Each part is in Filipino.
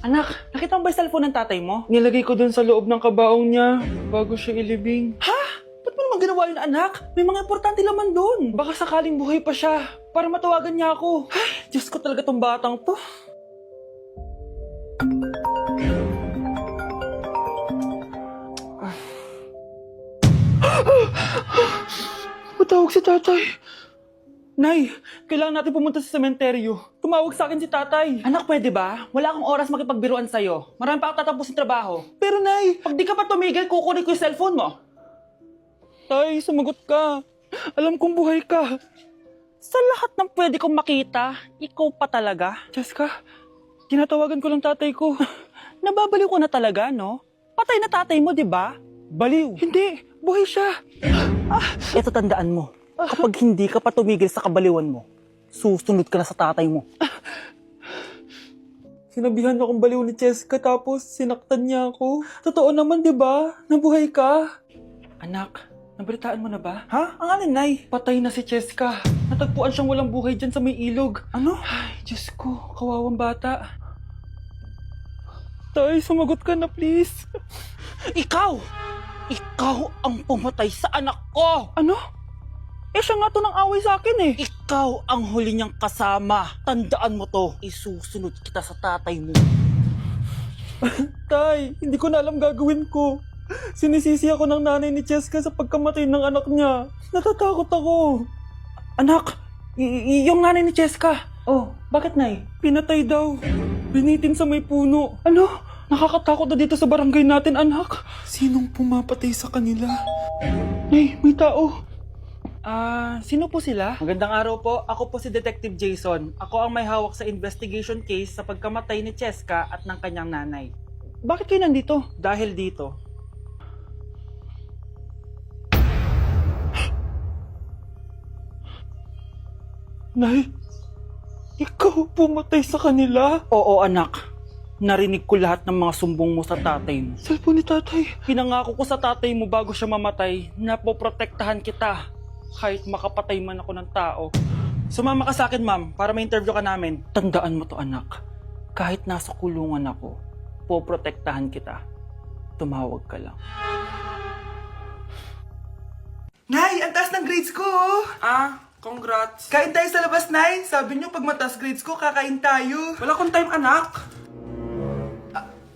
Anak, nakita mo ba yung cellphone ng tatay mo? Nilagay ko dun sa loob ng kabaong niya bago siya ilibing. Ha? Ba't mo naman ginawa yun, anak? May mga importante laman dun. Baka sakaling buhay pa siya para matawagan niya ako. Ay, Diyos ko talaga tong batang to. Patawag si tatay. Nay, kailangan natin pumunta sa sementeryo. Tumawag sa akin si tatay. Anak, pwede ba? Wala akong oras makipagbiruan sa'yo. Marami pa akong tatapusin trabaho. Pero nay, pag di ka pa tumigil, kukunin ko yung cellphone mo. Tay, sumagot ka. Alam kong buhay ka. Sa lahat ng pwede kong makita, ikaw pa talaga. Jessica, tinatawagan ko lang tatay ko. Nababaliw ko na talaga, no? Patay na tatay mo, di ba? Baliw. Hindi, buhay siya. Ito tandaan mo. Kapag hindi ka pa tumigil sa kabaliwan mo, susunod ka na sa tatay mo. Sinabihan akong baliw ni Cheska tapos sinaktan niya ako. Totoo naman, di ba? Nabuhay ka. Anak, nabalitaan mo na ba? Ha? Ang alin, Nay? Patay na si Cheska. Natagpuan siyang walang buhay dyan sa may ilog. Ano? Ay, Diyos ko, kawawang bata. Tay, sumagot ka na please. Ikaw! Ikaw ang pumatay sa anak ko! Ano? Eh siya nga to ng away sa akin eh. Ikaw ang huli niyang kasama. Tandaan mo to. Isusunod kita sa tatay mo. Tay, hindi ko na alam gagawin ko. Sinisisi ako ng nanay ni Cheska sa pagkamatay ng anak niya. Natatakot ako. Anak, yung nanay ni Cheska. Oh, bakit nay? Pinatay daw. Binitin sa may puno. Ano? Nakakatakot na dito sa barangay natin, anak. Sinong pumapatay sa kanila? Nay, may tao. Sino po sila? Magandang araw po. Ako po si Detective Jason. Ako ang may hawak sa investigation case sa pagkamatay ni Cheska at ng kanyang nanay. Bakit kayo nandito? Dahil dito. Nay, ikaw pumatay sa kanila? Oo, anak. Narinig ko lahat ng mga sumbong mo sa tatay mo. Cellphone ni tatay. Pinangako ko sa tatay mo bago siya mamatay na poprotektahan kita. Kahit makapatay man ako ng tao. Sumama ka sa akin, ma'am, para ma-interview ka namin. Tandaan mo to, anak. Kahit nasa kulungan ako, poprotektahan kita. Tumawag ka lang. Nay, ang taas ng grades ko! Congrats. Kain tayo sa labas, Nay. Sabi niyo, pag mataas grades ko, kakain tayo. Wala akong time, anak.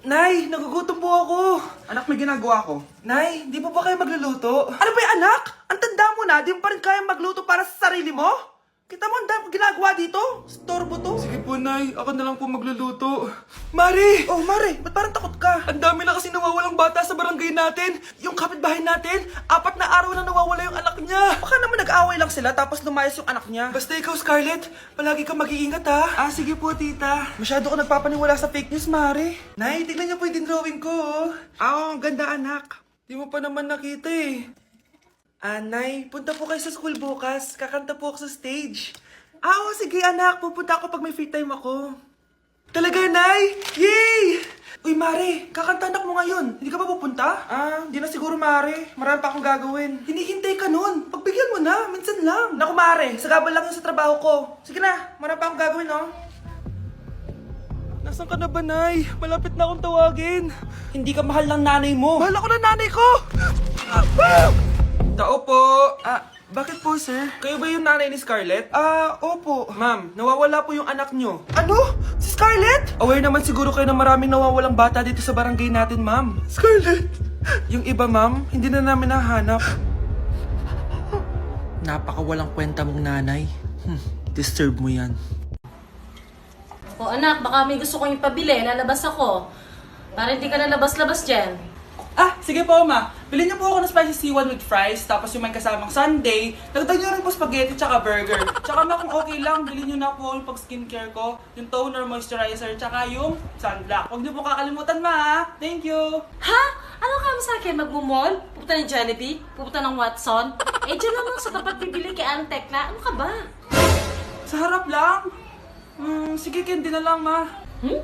Nay, nagugutom po ako. Anak, may ginagawa ko. Nay, di po ba kayo magluluto? Ano ba yung anak? Ang tanda mo na, di mo pa rin kaya magluto para sa sarili mo? Kita mo ang dami ginagawa dito? Storbo to. Sige po, Nay. Ako na lang po magluluto. Mari! Oh, Mari, ba't parang takot ka? Ang dami na kasi nawawalang bata sa barangay natin. Yung kapitbahay natin, 4 na araw na nawawala yung anak niya. Baka naman nag-away lang sila tapos lumayas yung anak niya. Basta ikaw, Scarlett, palagi kang mag-iingat, ha? Sige po, tita. Masyado ko nagpapaniwala sa fake news, Mari. Nay, tignan niyo po yung drawing ko. Ang ganda, anak. Di mo pa naman nakita eh. Nay, punta po kayo sa school bukas. Kakanta po ako sa stage. Sige anak. Pupunta ako pag may free time ako. Talaga, Nay? Yay! Uy, Mare, kakanta anak mo ngayon. Hindi ka pa pupunta? Hindi na siguro, Mare. Marami pa akong gagawin. Hinihintay ka nun. Pagbigyan mo na. Minsan lang. Naku, Mare. Sagabal lang yun sa trabaho ko. Sige na. Marami pa akong gagawin, no? Nasaan ka na ba, Nay? Malapit na akong tawagin. Hindi ka mahal ng nanay mo. Mahal ako ng nanay ko! Tao po! Bakit po, sir? Kayo ba yung nanay ni Scarlett? Opo. Ma'am, nawawala po yung anak nyo. Ano? Si Scarlett? Aware naman siguro kayo na maraming nawawalang bata dito sa barangay natin, ma'am. Scarlett? Yung iba, ma'am, hindi na namin nahanap. Napakawalang kwenta mong nanay. Disturb mo yan. O anak, baka may gusto kong ipabili, lalabas ako. Para hindi ka nalabas-labas dyan. Sige po, ma. Bilhin niyo po ako ng spicy seaweed with fries, tapos yung may kasamang sundae. Dagdag niyo rin po spaghetti tsaka burger. Tsaka ma, kung okay lang, bilhin niyo na po yung pag skincare ko, yung toner, moisturizer, tsaka yung sunblock. Huwag niyo po kakalimutan, ma, ha? Thank you! Ha? Ano ka mo sa akin? Magmumall? Pupunta ng Jollibee? Pupunta ng Watson? Dyan lang sa tapat bibili kay Ann Tekla. Ano ka ba? Sa harap lang? Sige, candy na lang, ma.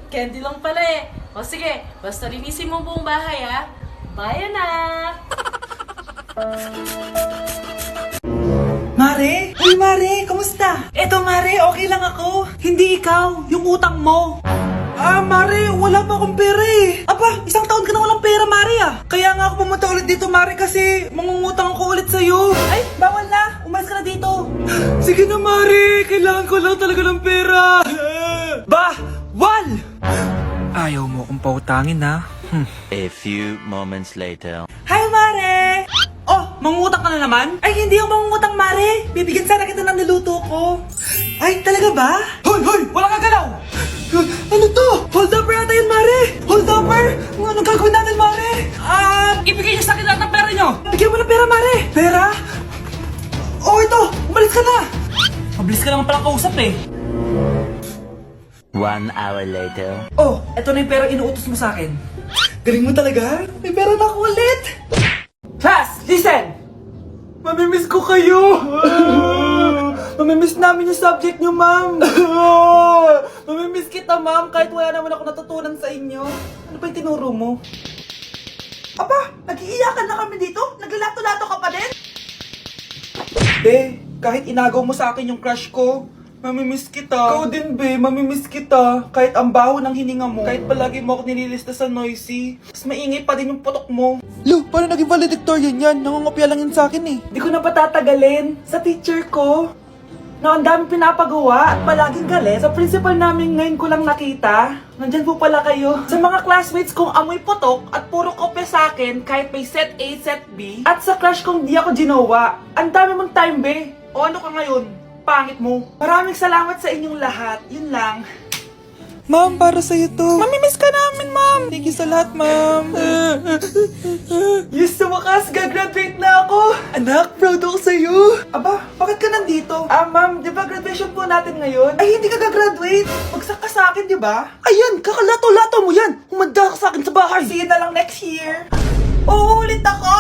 Candy lang pala eh. O sige, basta linisin mo buong bahay ha. Bye, anak! Mare? Uy, Mare, kamusta? Eto, Mare, okay lang ako. Hindi ikaw, yung utang mo. Mare, wala pa dito, Mare, kasi mangungutang ako ulit sa'yo. Ay, bawal na. Umalis ka na dito. Sige na, Mare. Kailangan ko lang talaga ng pera. Bawal! Ayaw mo kong pautangin, ha? A few moments later. Hi, Mare! Oh, mangungutang ka na naman? Ay, hindi ako mangungutang, Mare. Bibigyan sana kita ng niluto ko. Ay, talaga ba? Hoy! Wala ka galaw! Ano to? Hold upper yata yun, Mare! Hold upper? Anong gagawin natin, Mare? Ibigay niyo sa akin lahat ng pera niyo. Bigyan mo ng pera, Mare! Pera? Oh, ito! Umalis ka na! Mabilis ka naman palang kausap eh. 1 hour later. Oh, eto na yung pera inuutos mo sa akin. Galing mo talaga. May pera na ako ulit. Class, listen! Mamimiss ko kayo! Mamimiss namin yung subject nyo, ma'am! Mamimiss kita, ma'am, kahit wala naman ako natutunan sa inyo. Ano ba yung tinuro mo? Aba, nag-iiyakan na kami dito? Naglalato-lato ka pa din? Be, kahit inagaw mo sa akin yung crush ko, mamimiss kita. Ikaw din, be, mamimiss kita. Kahit ang baho ng hininga mo, kahit palagi mo ako nililista sa noisy, mas maingay pa din yung putok mo. Lu, paano naging valedictorian yan? Nangungopia lang yun sa akin eh. Di ko na patatagalin. Sa teacher ko, na ang dami pinapagawa at palaging galit. Sa principal namin ngayon ko lang nakita. Nandyan po pala kayo. Sa mga classmates kong amoy putok at puro kopya sa akin kahit may set A, set B. At sa crush kong di ako ginawa. Ang dami mong time, be. O ano ka ngayon? Pangit mo. Maraming salamat sa inyong lahat. Yun lang. Ma'am, para sa'yo to. Mamimiss ka namin, ma'am. Thank you sa lahat, ma'am. Yes, sa wakas, gagraduate na ako. Anak, proud ako sa'yo. Aba, bakit ka nandito? Ma'am, di ba graduation po natin ngayon? Ay, hindi ka gagraduate. Magsak ka sa akin, di ba? Ayan, kakalato-lato mo yan. Humanda ka sa akin sa bahay. See you na lang next year. Uulit ako?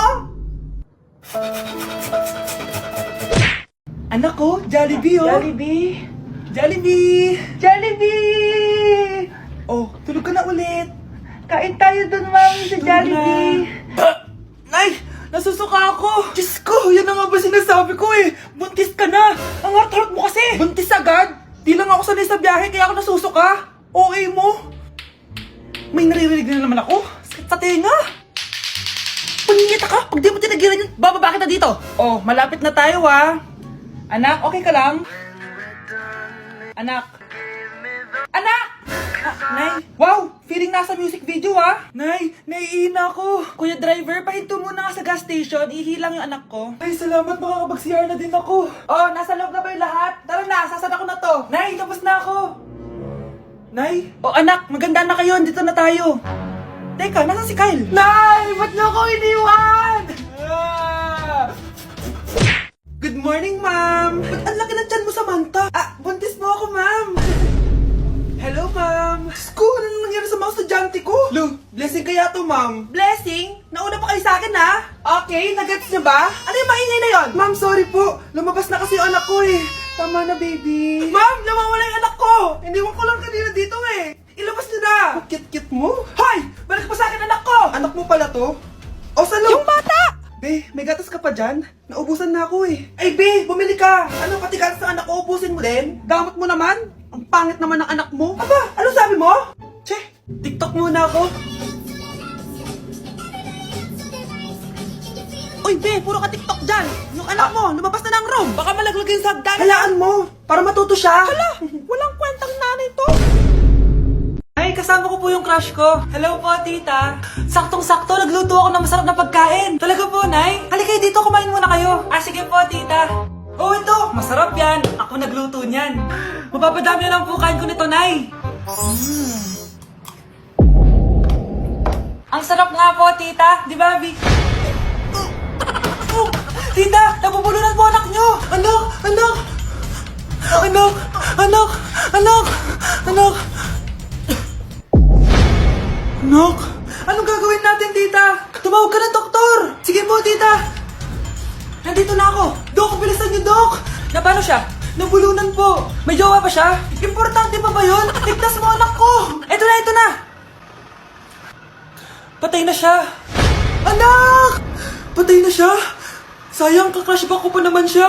Anak ko, Jollibee, oh. Jollibee. Jollibee! Jollibee! Oh, tulog ka na ulit. Kain tayo dun, mami, sa Jollibee. Nay! Nasusuka ako! Diyos ko, yan na nga ba sinasabi ko eh. Buntis ka na! Ang harot mo kasi! Buntis agad? Di lang ako sanay sa biyahe, kaya ako nasusuka. Okay mo? May naririnig na naman ako. Sakit sa tenga. Paningita ka! Pag di mo tinagilan yun, bababa kita dito. Oh, malapit na tayo, ah. Anak, okay ka lang? Anak! Anak! Nay! Wow! Feeling nasa music video, ah! Nay! Naiina ako! Kuya driver, pahinto muna nga sa gas station. Ihilang yung anak ko. Ay, salamat. Makakapag-CR na din ako. Oh, nasa loob na ba yung lahat? Tara na, sasana ko na to. Nay, tapos na ako. Nay? Oh, anak, maganda na kayo. Dito na tayo. Teka, nasan si Kyle? Nay! Ba't niyo ako iniwan? Good morning, ma'am! Ba't ang laki ng tiyan mo, Samantha? Buntis mo ako, ma'am! Hello, ma'am! Sko, ano nangyari sa mga estudyante ko? Lu, blessing kaya to, ma'am. Blessing? Nauna pa kayo sa akin, ha? Okay, nagets niyo ba? Ano yung maingay na yon? Ma'am, sorry po. Lumabas na kasi yung anak ko, eh. Tama na, baby. Ma'am, nawawala yung anak ko! Iniwan ko lang kanina dito, eh. Ilabas niyo na! Cute-cute mo? Hoy! Balik pa sa akin, anak ko! Anak mo pala to? O, sa yung bata! Be, may gatas ka pa dyan? Naubusan na ako eh. Ay, Be, bumili ka! Ano, pati gatas ng anak ko, ubusin mo din? Damot mo naman? Ang pangit naman ng anak mo. Aba, ano sabi mo? Che, TikTok muna ako. Uy, Be, puro ka TikTok dyan. Yung anak mo, lumabas na ng room. Baka malaglag yung sagdan. Halaan mo, para matuto siya. Hala, walang kwentang nanay to. Ay, kasama ko po yung crush ko. Hello po, tita. Saktong-sakto, nagluto ako ng masarap na pagkain. Talaga po, Nay? Halika dito, kumain muna kayo. Sige po, tita. Oh, ito, masarap yan. Ako nagluto niyan. Mapapadami na lang po kain ko nito, Nay. Ang sarap nga po, tita. Di ba, Vic? Tita, nabubulunan po anak nyo. Anak! Anak! Anak, anong gagawin natin, tita? Tumawag ka ng doktor. Sige po, tita. Nandito na ako. Dok, bilisan niyo, Dok. Na paano siya? Nabulunan po. May jowa pa siya? Importante pa ba yun? Tignas mo, anak ko. Ito na. Patay na siya. Anak! Patay na siya? Sayang, ka-crushback ko pa naman siya.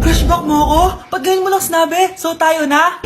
Crushback mo ako? Pag ganyan mo lang sinabi, so tayo na?